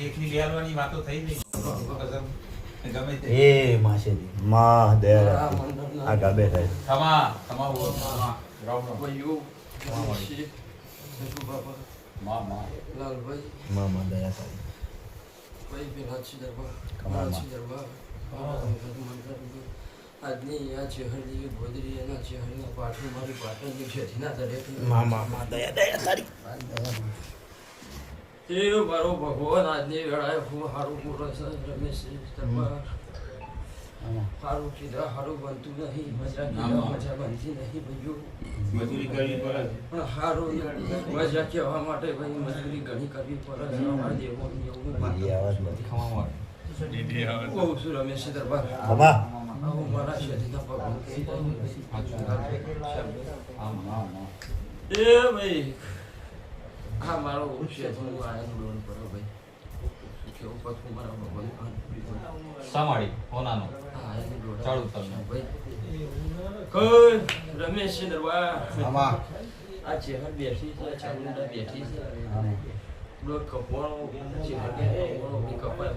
એકની લેવાની વાતો થઈ ગઈ ગમે તે એ માસેજી માં દયા આગા બેઠા છે. તમા રામ ભાઈઓ રમેશજી, બાબા માં લાલભાઈ માં દયા તારી ભાઈ પેલાજી દરબાર કમાલમાં. મારાજી દરબાર આજની આ ચહેરની ગોદરી એના ચહેરના પાઠું મારી પાટણની ખેતીના દરેક માં દયા તારી એ મારો ભગવાન આજની વેળાએ હું સારું પૂરો છે રમેશજી દરબાર સારું કીધા સારું બનતું નહીં મજા કીધા મજા બનતી નહીં ભાઈઓ મજૂરી કરવી પડે પણ સારું મજા કહેવા માટે ભાઈ મજૂરી ઘણી કરવી પડે છે અમારા દેવોની એવું એ આવાજ લો. કહું છું રમેશ દરબાર બાબા આવું મારા શરીરના ભગવાન એ ભાઈ હા મારો છે હું આયા લોન પર ભાઈ કેવું પાછું મારા ભગવાન સામાડી ઓનાનો હા આયા લોન ચાલુ તમને. ભાઈ કોઈ રમેશ દરબાર આમાં આ ચેહર બેઠી છે ચામુંડા બેઠી છે લોટ કપવાનો ચેહર કપાય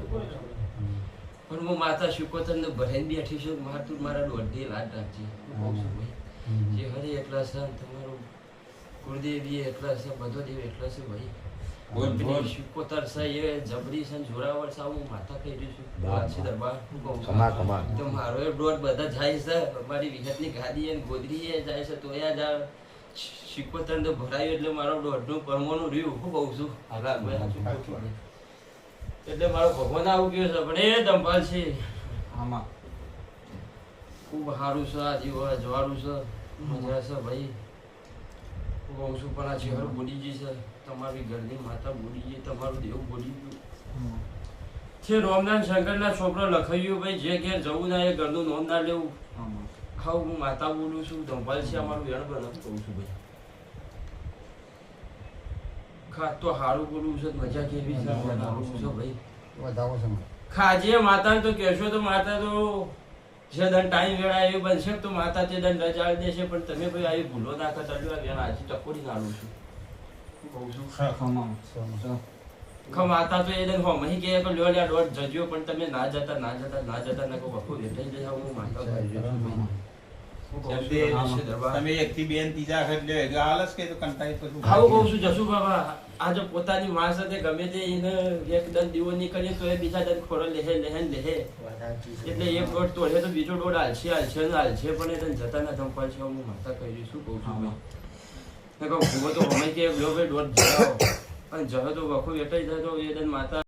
પણ હું માતા શુકોતરને ભરાઈને બેઠી છું તું મારા દોઢી લાડ રાખજે જે હરે એટલા છે તમારું ગુરુદેવી એટલા છે બધો દેવ એટલા છે ભાઈ પેલી શુકોતર છે એ જબરી છે જોરાવર છે હું માતા કહી રહ્યું છું વાંચી દરબાર હું કહું છું કમા તો મારો એ દોઢ બધા જાય છે મારી વિહતની ગાડી અને ગોદરી એ જાય છે તો એ જ શિકોતર તો ભરાયું એટલે મારો દોઢનું પરમોનું રહ્યું હું કહું છું એટલે મારો ભગવાન આવું ગયો છે પણ એ દંભાલ છે આમાં ખૂબ સારું છે આ જીવા જવાનું છે મજા છે ભાઈ હું કહું છું પણ આ ચહેરો બોલી ગઈ છે તમારી ઘરની માતા બોલી ગઈ તમારું દેવ બોલી ગયું છે રોમનાથ શંકરના છોકરો લખાયું ભાઈ જે ઘેર જવું ના એ ઘરનું નોમ ના લેવું ખાવ હું માતા બોલું છું ધંભાલ છે અમારું વેણ બનાવ કહું છું ભાઈ ખા તો સારું બોલવું છે મજા કેવી છે સારું છે ભાઈ ખાજે માતાને તો કહેશો તો માતા તો જે દંડ ટાઈમ વેળા એવું બનશે તો માતા તે દંડ રજાડી દેશે પણ તમે ભાઈ આવી ભૂલો ના કરતા જો આ વેણ આજે ટકોરી નાડું છું કહું છું માતા તો એ દંડ હો મહી કે લ્યો લ્યા દોઢ જજો પણ તમે ના જતા ના કહો બખો વેઠાઈ જાય હું માતા કરી છું તમે એક થી બેન ત્રીજા વખત લે આલસ કે તો કંટાળી પછી આવું કહું છું જસુ બાબા આજે પોતાની માં સાથે ગમે તે એને એક દંડ દીવો નહીં કરીએ તો એ બીજા દંડ ખોરો લેહે એટલે એક દોઢ તોડે તો બીજો દોઢ હાલશે પણ એ દંડ જતા ના ધંપાલ છે હું માતા કહી શું કહું છું મેં કહું ભૂવો તો અમે કે લો ભાઈ દોઢ જણાવો અને જહે તો વખો વેટાઈ જાય તો એ દંડ માતા